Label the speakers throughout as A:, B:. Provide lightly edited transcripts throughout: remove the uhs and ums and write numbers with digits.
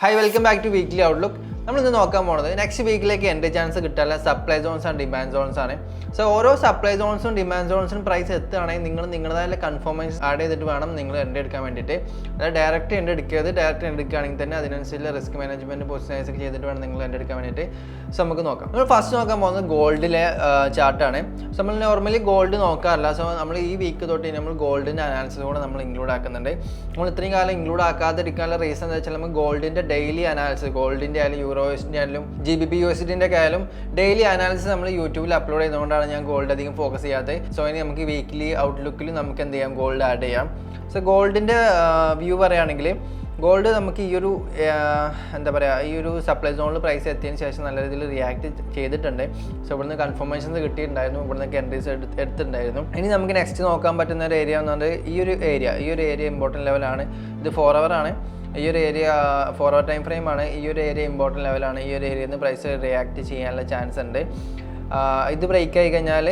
A: Hi, welcome back to Weekly Outlook. നമ്മൾ ഇന്ന് നോക്കാൻ പോകുന്നത് നെക്സ്റ്റ് വീക്കിലേക്ക് എൻട്രി ചാൻസ് കിട്ടാനുള്ള supply zones and demand zones ആണ്. സോ ഓരോ സപ്ലൈ സോൺസും ഡിമാൻഡ് സോൺസും പ്രൈസ് എത്തുകയാണെങ്കിൽ നിങ്ങൾ നിങ്ങളുടേതായ കൺഫർമേഷൻ ആഡ് ചെയ്തിട്ട് വേണം നിങ്ങൾ എൻട്രി എടുക്കാൻ വേണ്ടിയിട്ട്. അതായത് ഡയറക്റ്റ് എൻട്രി എടുക്കരുത്. ഡയറക്റ്റ് എൻട്രി എടുക്കുകയാണെങ്കിൽ തന്നെ അതിനനുസരിച്ച് റിസ്ക് മാനേജ്മെൻറ്റ് പൊസിഷനൈസ് ഒക്കെ ചെയ്തിട്ട് വേണം നിങ്ങൾ എൻട്രി എടുക്കാൻ വേണ്ടിയിട്ട്. സോ നമുക്ക് നോക്കാം. നമ്മൾ ഫസ്റ്റ് നോക്കാൻ പോകുന്നത് ഗോൾഡിലെ ചാർട്ടാണ്. സോ നമ്മൾ നോർമലി ഗോൾഡ് നോക്കാറില്ല. സോ നമ്മൾ ഈ വീക്ക് തൊട്ട് നമ്മൾ ഗോൾഡിൻ്റെ അനാലിസിസ് കൂടെ നമ്മൾ ഇൻക്ലൂഡ് ആക്കുന്നുണ്ട്. നമ്മൾ ഇത്രയും കാലം ഇൻക്ലൂഡ് ആക്കാതിരിക്കാനുള്ള റീസൺ എന്താ വെച്ചാൽ നമ്മൾ ഗോൾഡിൻ്റെ ഡെയിലി അനാലിസിസ്, ഗോൾഡിൻ്റെ ആയാലും യൂറോസിൻ്റെ ആയാലും GBP USDൻ്റെ ഒക്കെ ആയാലും ഡെയിലി അനാലിസിസ് നമ്മൾ യൂട്യൂബിൽ അപ്ലോഡ് ചെയ്തുകൊണ്ടാണ് ഞാൻ ഗോൾഡ് അധികം ഫോക്കസ് ചെയ്യാത്തത്. സോ ഇനി നമുക്ക് വീക്ക്ലി ഔട്ട്ലുക്കിൽ നമുക്ക് എന്ത് ചെയ്യാം, ഗോൾഡ് ആഡ് ചെയ്യാം. സോ ഗോൾഡിൻ്റെ വ്യൂ പറയുകയാണെങ്കിൽ ഗോൾഡ് നമുക്ക് ഈ ഒരു എന്താ പറയുക, ഈ ഒരു സപ്ലൈ സോണിൽ പ്രൈസ് എത്തിയതിന് ശേഷം നല്ല രീതിയിൽ റിയാക്ട് ചെയ്തിട്ടുണ്ട്. സോ ഇവിടുന്ന് കൺഫർമേഷൻസ് കിട്ടിയിട്ടുണ്ടായിരുന്നു, ഇവിടുന്ന് എൻട്രീസ് എടുത്തിട്ടുണ്ടായിരുന്നു. ഇനി നമുക്ക് നെക്സ്റ്റ് നോക്കാൻ പറ്റുന്ന ഒരു ഏരിയ എന്ന് പറഞ്ഞാൽ ഈ ഒരു ഏരിയ ഇമ്പോർട്ടൻറ്റ് ലെവലാണ്. ഇത് 4 hour ആണ്. ഈ ഒരു ഏരിയ 4 hour ടൈം ഫ്രെയിമാണ്. ഈ ഒരു ഏരിയ ഇമ്പോർട്ടൻറ്റ് ലെവലാണ്. ഈ ഒരു ഏരിയയിൽ നിന്ന് പ്രൈസ് റിയാക്ട് ചെയ്യാനുള്ള ചാൻസ് ഉണ്ട്. ഇത് ബ്രേക്ക് ആയി കഴിഞ്ഞാൽ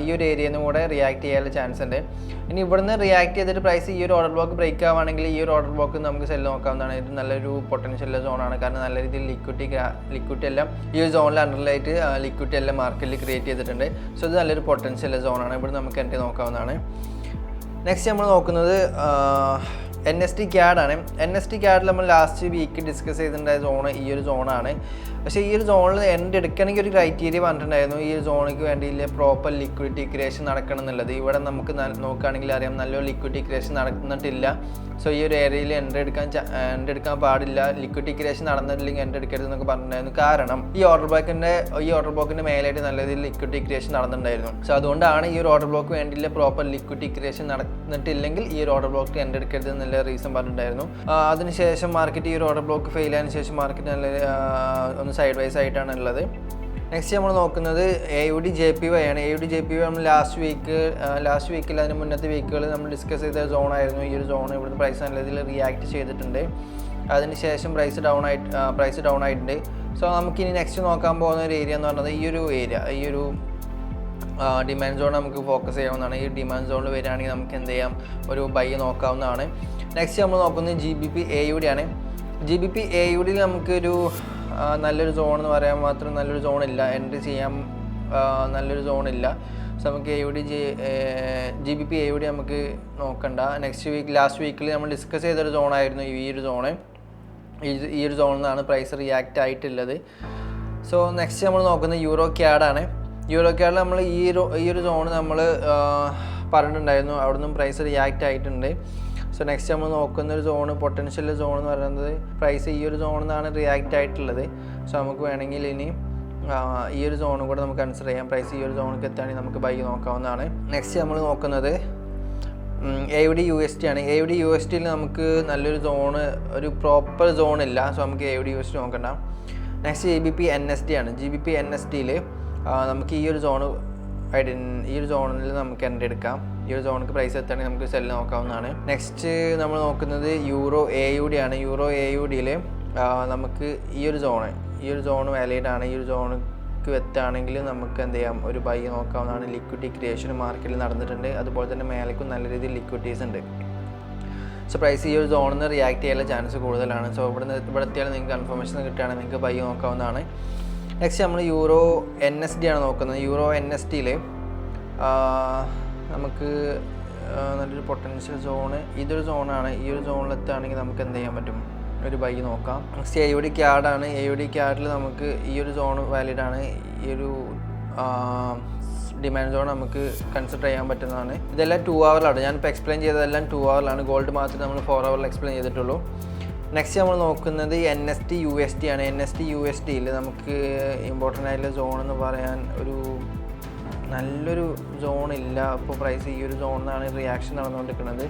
A: ഈ ഒരു ഏരിയയിൽ നിന്ന് കൂടെ റിയാക്ട് ചെയ്യാനുള്ള ചാൻസ് ഉണ്ട്. ഇനി ഇവിടുന്ന് റിയാക്ട് ചെയ്തിട്ട് പ്രൈസ് ഈ ഒരു ഓർഡർ ബ്ലോക്ക് ബ്രേക്ക് ആവുകയാണെങ്കിൽ ഈ ഒരു ഓർഡർ ബ്ലോക്ക് നമുക്ക് സെല്ല് നോക്കാവുന്നതാണ്. ഇത് നല്ലൊരു പൊട്ടൻഷ്യൽ സോണാണ്. കാരണം നല്ല രീതിയിൽ ലിക്വിഡിറ്റി എല്ലാം ഈ ഒരു സോണിൽ അണ്ടർലൈറ്റ് ലിക്വിഡിറ്റി എല്ലാം മാർക്കറ്റിൽ ക്രിയേറ്റ് ചെയ്തിട്ടുണ്ട്. സോ ഇത് നല്ലൊരു പൊട്ടൻഷ്യൽ സോണാണ്. ഇവിടെ നമുക്ക് എൻട്രി നോക്കാവുന്നതാണ്. നെക്സ്റ്റ് നമ്മൾ നോക്കുന്നത് NST CAD ആണ്. NST CAD നമ്മൾ ലാസ്റ്റ് വീക്ക് ഡിസ്കസ് ചെയ്തിട്ടുണ്ടായ സോണ് ഈ ഒരു സോണാണ്. പക്ഷേ ഈ ഒരു സോണിൽ എൻട്രി എടുക്കണമെങ്കിൽ ഒരു ക്രൈറ്റീരിയ പറഞ്ഞിട്ടുണ്ടായിരുന്നു. ഈ ഒരു സോണിക്ക് വേണ്ടിയില്ല പ്രോപ്പർ ലിക്വിഡിറ്റി ക്രിയേഷൻ നടക്കണം എന്നുള്ളത്. ഇവിടെ നമുക്ക് നോക്കുകയാണെങ്കിൽ അറിയാം നല്ലൊരു ലിക്വിഡിറ്റി ക്രിയേഷൻ നടന്നിട്ടില്ല. സോ ഈ ഒരു ഏരിയയിൽ എൻട്രി എടുക്കാൻ പാടില്ല. ലിക്വിഡിറ്റി ക്രിയേഷൻ നടന്നിട്ടില്ലെങ്കിൽ എൻട്രി എടുക്കരുത് എന്നൊക്കെ പറഞ്ഞിട്ടുണ്ടായിരുന്നു. കാരണം ഈ ഓർഡർ ബ്ലോക്കിൻ്റെ മേലായിട്ട് നല്ല രീതിയിൽ ലിക്വിഡിറ്റി ക്രിയേഷൻ നടന്നിട്ടുണ്ടായിരുന്നു. സോ അതുകൊണ്ടാണ് ഈ ഒരു ഓർഡർ ബ്ലോക്ക് വേണ്ടിയില്ല പ്രോപ്പർ ലിക്വിഡിറ്റി ക്രിയേഷൻ നടന്നിട്ടില്ലെങ്കിൽ ഈ ഒരു ഓർഡർ ബ്ലോക്ക് എൻട്രി എടുക്കരുത് എന്നുള്ള റീസൺ പറഞ്ഞിട്ടുണ്ടായിരുന്നു. അതിനുശേഷം മാർക്കറ്റ് ഈ ഒരു ഓർഡർ ബ്ലോക്ക് ഫെയിൽ ആയതിനു ശേഷം മാർക്കറ്റ് നല്ല ഒന്ന് സൈഡ് വൈസ് ആയിട്ടാണ് ഉള്ളത്. നെക്സ്റ്റ് നമ്മൾ നോക്കുന്നത് AUD JPY ആണ്. AUD JPY നമ്മൾ ലാസ്റ്റ് വീക്കിൽ അതിന് മുന്നത്തെ വീക്കുകൾ നമ്മൾ ഡിസ്കസ് ചെയ്ത സോണായിരുന്നു. ഈ ഒരു സോൺ ഇവിടുത്തെ പ്രൈസ് നല്ല രീതിയിൽ റിയാക്ട് ചെയ്തിട്ടുണ്ട്. അതിനുശേഷം പ്രൈസ് ഡൗൺ ആയിട്ടുണ്ട്. സോ നമുക്കിനി നെക്സ്റ്റ് നോക്കാൻ പോകുന്ന ഒരു ഏരിയ എന്ന് പറയുന്നത് ഈ ഒരു ഡിമാൻഡ് സോൺ നമുക്ക് ഫോക്കസ് ചെയ്യാവുന്നതാണ്. ഈ ഡിമാൻഡ് സോണിൽ വരികയാണെങ്കിൽ നമുക്ക് എന്ത് ചെയ്യാം, ഒരു ബൈ നോക്കാവുന്നതാണ്. നെക്സ്റ്റ് നമ്മൾ നോക്കുന്നത് GBP AUD ആണ്. GBP AUD നമുക്കൊരു നല്ലൊരു സോൺ എന്ന് പറയാൻ മാത്രം നല്ലൊരു സോണില്ല, എൻട്രി ചെയ്യാൻ നല്ലൊരു സോണില്ല. സോ നമുക്ക് GBP AUD നമുക്ക് നോക്കണ്ട. ലാസ്റ്റ് വീക്കിൽ നമ്മൾ ഡിസ്കസ് ചെയ്തൊരു സോണായിരുന്നു ഈ ഒരു സോണിൽ നിന്നാണ് പ്രൈസ് റിയാക്ട് ആയിട്ടുള്ളത്. സോ നെക്സ്റ്റ് നമ്മൾ നോക്കുന്നത് യൂറോ ക്യാഡ് ആണ്. യൂറോ ക്യാഡിൽ നമ്മൾ ഈ ഒരു സോൺ നമ്മൾ പറഞ്ഞിട്ടുണ്ടായിരുന്നു, അവിടെ നിന്നും പ്രൈസ് റിയാക്ട് ആയിട്ടുണ്ട്. സോ നെക്സ്റ്റ് നമ്മൾ നോക്കുന്ന ഒരു സോണ് പൊട്ടൻഷ്യൽ സോൺ എന്ന് പറയുന്നത് പ്രൈസ് ഈ ഒരു സോണിൽ നിന്നാണ് റിയാക്ട് ആയിട്ടുള്ളത്. സോ നമുക്ക് വേണമെങ്കിൽ ഇനി ഈ ഒരു സോണും കൂടെ നമുക്ക് കൺസിഡർ ചെയ്യാം. പ്രൈസ് ഈ ഒരു സോണിലേക്ക് എത്തുകയാണെങ്കിൽ നമുക്ക് ബൈ നോക്കാവുന്നതാണ്. നെക്സ്റ്റ് നമ്മൾ നോക്കുന്നത് AUD USD ആണ്. AUD USDയിൽ നമുക്ക് നല്ലൊരു സോണ്, ഒരു പ്രോപ്പർ സോണില്ല. സോ നമുക്ക് AUD USD നോക്കണ്ട. നെക്സ്റ്റ് GBP NSD ആണ്. GBP NSDയിൽ നമുക്ക് ഈ ഒരു സോണിൽ നമുക്ക് എൻട്രി എടുക്കാം. ഈ ഒരു സോണിക്ക് പ്രൈസ് എത്തുകയാണെങ്കിൽ നമുക്ക് സെല്ല് നോക്കാവുന്നതാണ്. നെക്സ്റ്റ് നമ്മൾ നോക്കുന്നത് യൂറോ AUD ആണ്. യൂറോ AUDയിൽ നമുക്ക് ഈ ഒരു സോൺ വാലിഡ് ആണ്. ഈ ഒരു സോണിക്ക് എത്തുകയാണെങ്കിൽ നമുക്ക് എന്ത് ചെയ്യാം, ഒരു ബൈ നോക്കാവുന്നതാണ്. ലിക്വിഡിറ്റി ക്രിയേഷൻ മാർക്കറ്റിൽ നടന്നിട്ടുണ്ട്. അതുപോലെ തന്നെ മേലേക്കും നല്ല രീതിയിൽ ലിക്വിഡിറ്റീസ് ഉണ്ട്. സോ പ്രൈസ് ഈ ഒരു സോണിൽ നിന്ന് റിയാക്ട് ചെയ്യാനുള്ള ചാൻസ് കൂടുതലാണ്. സോ ഇവിടെ എത്തിയാൽ നിങ്ങൾക്ക് കൺഫർമേഷൻ കിട്ടുകയാണെങ്കിൽ നിങ്ങൾക്ക് ബൈ നോക്കാവുന്നതാണ്. നെക്സ്റ്റ് നമ്മൾ യൂറോ NSD ആണ് നോക്കുന്നത്. യൂറോ NSDയിൽ നമുക്ക് നല്ലൊരു പൊട്ടൻഷ്യൽ സോണ് ഇതൊരു സോണാണ്. ഈ ഒരു സോണിലെത്തുകയാണെങ്കിൽ നമുക്ക് എന്ത് ചെയ്യാൻ പറ്റും, ഒരു ബൈ നോക്കാം. നെക്സ്റ്റ് AUD CAD ആണ്. AUD CADൽ നമുക്ക് ഈ ഒരു സോൺ വാലിഡ് ആണ്. ഈ ഒരു ഡിമാൻഡ് സോൺ നമുക്ക് കൺസിഡർ ചെയ്യാൻ പറ്റുന്നതാണ്. ഇതെല്ലാം 2 hourലാണ്. ഞാനിപ്പോൾ എക്സ്പ്ലെയിൻ ചെയ്തതെല്ലാം 2 hourലാണ്. ഗോൾഡ് മാത്രമേ നമ്മൾ 4 hourൽ എക്സ്പ്ലെയിൻ ചെയ്തിട്ടുള്ളൂ. നെക്സ്റ്റ് നമ്മൾ നോക്കുന്നത് NST USD ആണ്. NST USDയിൽ നമുക്ക് ഇമ്പോർട്ടൻ്റ് ആയിട്ടുള്ള സോൺ എന്ന് പറയാൻ നല്ലൊരു സോണില്ല. അപ്പോൾ പ്രൈസ് ഈ ഒരു സോണിനാണ് റിയാക്ഷൻ നടന്നുകൊണ്ടിരിക്കുന്നത്.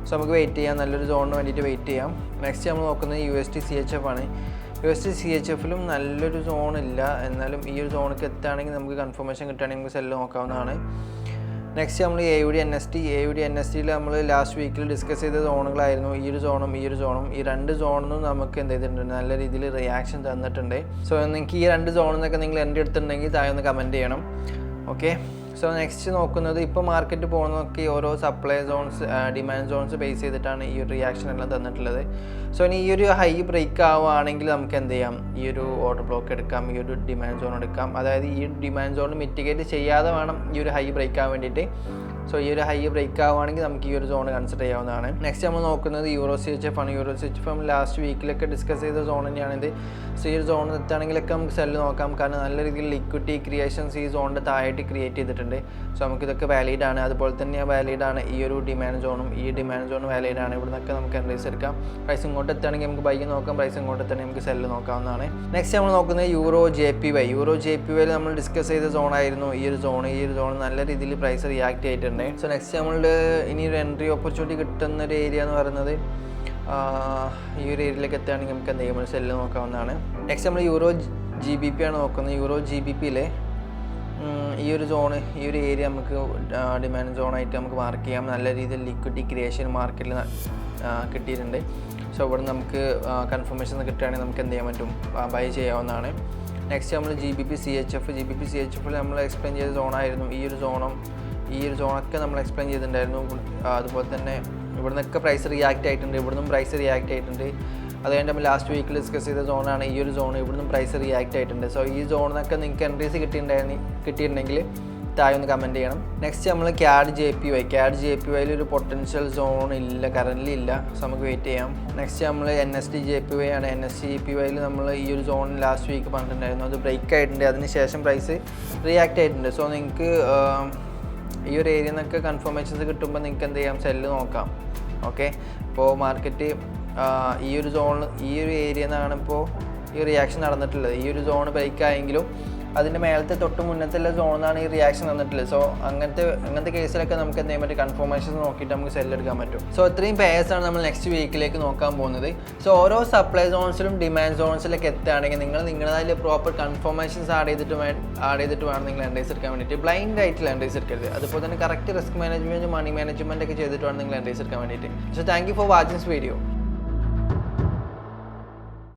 A: സോ നമുക്ക് വെയിറ്റ് ചെയ്യാം, നല്ലൊരു സോണിന് വേണ്ടിയിട്ട് വെയിറ്റ് ചെയ്യാം. നെക്സ്റ്റ് നമ്മൾ നോക്കുന്നത് USD CHF ആണ്. USD CHFലും നല്ലൊരു സോണില്ല. എന്നാലും ഈ ഒരു സോണിക്ക് എത്തുകയാണെങ്കിൽ നമുക്ക് കൺഫർമേഷൻ കിട്ടുകയാണെങ്കിൽ നമുക്ക് സെല്ല് നോക്കാവുന്നതാണ്. നെക്സ്റ്റ് നമ്മൾ AUD NSDയിൽ നമ്മൾ ലാസ്റ്റ് വീക്കിൽ ഡിസ്കസ് ചെയ്ത സോണുകളായിരുന്നു ഈ ഒരു സോണും ഈ രണ്ട് സോണിൽ നമുക്ക് എന്ത് ചെയ്തിട്ടുണ്ട്, നല്ല രീതിയിൽ റിയാക്ഷൻ തന്നിട്ടുണ്ട്. സോ നിങ്ങൾക്ക് ഈ 2 സോണിൽ നിന്നൊക്കെ നിങ്ങൾ എൻ്റെ എടുത്തിട്ടുണ്ടെങ്കിൽ താഴെ ഒന്ന് കമൻറ്റ് ചെയ്യണം. ഓക്കെ. സോ നെക്സ്റ്റ് നോക്കുന്നത് ഇപ്പോൾ മാർക്കറ്റ് പോകുന്നതൊക്കെ ഓരോ supply zones demand zones base ചെയ്തിട്ടാണ് ഈ ഒരു റിയാക്ഷൻ എല്ലാം തന്നിട്ടുള്ളത്. സോ ഇനി ഈ ഒരു ഹൈ ബ്രേക്ക് ആവുകയാണെങ്കിൽ നമുക്ക് എന്ത് ചെയ്യാം, ഈ ഒരു ഓർഡർ ബ്ലോക്ക് എടുക്കാം, ഈ ഒരു ഡിമാൻഡ് സോൺ എടുക്കാം. അതായത് ഈ ഡിമാൻഡ് സോൺ മിറ്റിഗേറ്റ് ചെയ്യാതെ വേണം ഈ ഒരു ഹൈ ബ്രേക്ക് ആവാൻ വേണ്ടിയിട്ട്. സോ ഈ ഒരു ഹൈ ബ്രേക്ക് ആവുകയാണെങ്കിൽ നമുക്ക് ഈ ഒരു സോൺ കൺസിഡർ ചെയ്യാവുന്നതാണ്. നെക്സ്റ്റ് നമ്മൾ നോക്കുന്നത് യൂറോ CHF ആണ്. യൂറോ CHF നമ്മൾ ലാസ്റ്റ് വീക്കിലൊക്കെ ഡിസ്കസ് ചെയ്ത സോൺ തന്നെയാണിത്. സോ ഈ ഒരു സോൺ എത്താണെങ്കിലൊക്കെ നമുക്ക് സെല്ല് നോക്കാം. കാരണം നല്ല രീതിയിൽ ലിക്വിഡിറ്റി ക്രിയേഷൻസ് ഈ സോണിൻ്റെ താഴായിട്ട് ക്രിയേറ്റ് ചെയ്തിട്ടുണ്ട്. സോ നമുക്കിതൊക്കെ വാലിഡ് ആണ്. അതുപോലെ തന്നെ വാലിഡ് ആണ് ഈ ഒരു ഡിമാൻഡ് സോണും. ഈ ഡിമാൻഡ് സോൺ വാലിഡ് ആണ്. ഇവിടെ നിന്നൊക്കെ നമുക്ക് എൻട്രീസ് എടുക്കാം. പ്രൈസ് ഇങ്ങോട്ട് എത്തുകയാണെങ്കിൽ നമുക്ക് ബൈ നോക്കാം, പ്രൈസ് ഇങ്ങോട്ട് എത്തുകയാണെങ്കിൽ നമുക്ക് സെല്ല് നോക്കാവുന്നതാണ്. നെക്സ്റ്റ് നമ്മൾ നോക്കുന്നത് യൂറോ JPY. യൂറോ JPY നമ്മൾ ഡിസ്കസ് ചെയ്ത സോണായിരുന്നു ഈ ഒരു സോൺ. ഈ ഒരു സോൺ നല്ല രീതിയിൽ പ്രൈസ് റിയാക്ട് ചെയ്തിട്ടുണ്ട്. സോ നെക്സ്റ്റ് നമ്മളുടെ ഇനി ഒരു എൻട്രി ഓപ്പർച്യൂണിറ്റി കിട്ടുന്ന ഒരു ഏരിയ എന്ന് പറയുന്നത് ഈ ഒരു ഏരിയയിലേക്ക് എത്തുകയാണെങ്കിൽ നമുക്ക് എന്ത് ചെയ്യുമ്പോൾ സെല്ല് നോക്കാവുന്നതാണ്. നെക്സ്റ്റ് നമ്മൾ യൂറോ GBP ആണ് നോക്കുന്നത്. യൂറോ GBPയിലെ ഈ ഒരു സോണ്, ഈ ഒരു ഏരിയ നമുക്ക് ഡിമാൻഡ് സോണായിട്ട് നമുക്ക് മാർക്ക് ചെയ്യാം. നല്ല രീതിയിൽ ലിക്വിഡിറ്റി ക്രിയേഷൻ മാർക്കറ്റിൽ കിട്ടിയിട്ടുണ്ട്. സോ ഇവിടെ നമുക്ക് കൺഫർമേഷൻ കിട്ടുകയാണെങ്കിൽ നമുക്ക് എന്ത് ചെയ്യാൻ പറ്റും, ബൈ ചെയ്യാവുന്നതാണ്. നെക്സ്റ്റ് നമ്മൾ GBP CHF നമ്മൾ എക്സ്പ്ലെയിൻ ചെയ്ത സോണായിരുന്നു ഈ ഒരു സോണും. ഈ ഒരു സോണൊക്കെ നമ്മൾ എക്സ്പ്ലെയിൻ ചെയ്തിട്ടുണ്ടായിരുന്നു. അതുപോലെ തന്നെ ഇവിടെ നിന്നൊക്കെ പ്രൈസ് റിയാക്ട് ആയിട്ടുണ്ട്, ഇവിടുന്നും പ്രൈസ് റിയാക്ട് ആയിട്ടുണ്ട്. അത് കഴിഞ്ഞ് നമ്മൾ ലാസ്റ്റ് വീക്കിൽ ഡിസ്കസ് ചെയ്ത സോണാണ് ഈ ഒരു സോൺ. ഇവിടുന്നും പ്രൈസ് റിയാക്ട് ആയിട്ടുണ്ട്. സോ ഈ സോണിനൊക്കെ നിങ്ങൾക്ക് എൻട്രീസ് കിട്ടിയിട്ടുണ്ടെങ്കിൽ താഴെ ഒന്ന് കമൻറ്റ് ചെയ്യണം. നെക്സ്റ്റ് നമ്മൾ CAD JPY ഒരു പൊട്ടൻഷ്യൽ സോൺ ഇല്ല, കറൻ്റ് ഇല്ല. സോ നമുക്ക് വെയിറ്റ് ചെയ്യാം. നെക്സ്റ്റ് നമ്മൾ NSD JPY ആണ്. NSD JPYയിൽ നമ്മൾ ഈ ഒരു സോൺ ലാസ്റ്റ് വീക്ക് പറഞ്ഞിട്ടുണ്ടായിരുന്നു. അത് ബ്രേക്ക് ആയിട്ടുണ്ട്, അതിനുശേഷം പ്രൈസ് റിയാക്ട് ആയിട്ടുണ്ട്. സോ നിങ്ങൾക്ക് ഈ ഒരു ഏരിയ നിന്നൊക്കെ കൺഫർമേഷൻസ് കിട്ടുമ്പോൾ നിങ്ങൾക്ക് എന്ത് ചെയ്യാം, സെല്ല് നോക്കാം. ഓക്കെ, ഇപ്പോൾ മാർക്കറ്റ് ഈ ഒരു സോൺ, ഈ ഒരു ഏരിയ നിന്നാണ് ഇപ്പോൾ ഈ റിയാക്ഷൻ നടന്നിട്ടുള്ളത്. ഈ ഒരു സോൺ ബ്രേക്ക് ആയെങ്കിലും അതിൻ്റെ മേലത്തെ തൊട്ട് മുന്നത്തുള്ള സോണിനാണ് ഈ റിയാക്ഷൻ വന്നിട്ടുള്ളത്. സോ അങ്ങനത്തെ കേസിലൊക്കെ നമുക്ക് എന്ത് ചെയ്യാൻ പറ്റും, കൺഫർമേഷൻസ് നോക്കിയിട്ട് നമുക്ക് സെല്ല് എടുക്കാൻ പറ്റും. സോ ഇത്രയും പേഴ്സാണ് നമ്മൾ നെക്സ്റ്റ് വീക്കിലേക്ക് നോക്കാൻ പോകുന്നത്. സോ ഓരോ സപ്ലൈ സോൺസിലും ഡിമാൻഡ് സോൺസിലൊക്കെ എത്തുകയാണെങ്കിൽ നിങ്ങൾ നിങ്ങളതിൽ പ്രോപ്പർ കൺഫർമേഷൻസ് ആഡ് ചെയ്തിട്ട് വേണം നിങ്ങൾ എൻട്രീസ് എടുക്കാൻ വേണ്ടിയിട്ട്. ബ്ലൈൻഡ് ആയിട്ടുള്ള എൻട്രീസ് എടുക്കരുത്. അതുപോലെ തന്നെ correct risk management, money management ഒക്കെ ചെയ്തിട്ട് വേണം നിങ്ങൾ എൻട്രീസ് എടുക്കാൻ വേണ്ടിയിട്ട്. So thank you for watching this video.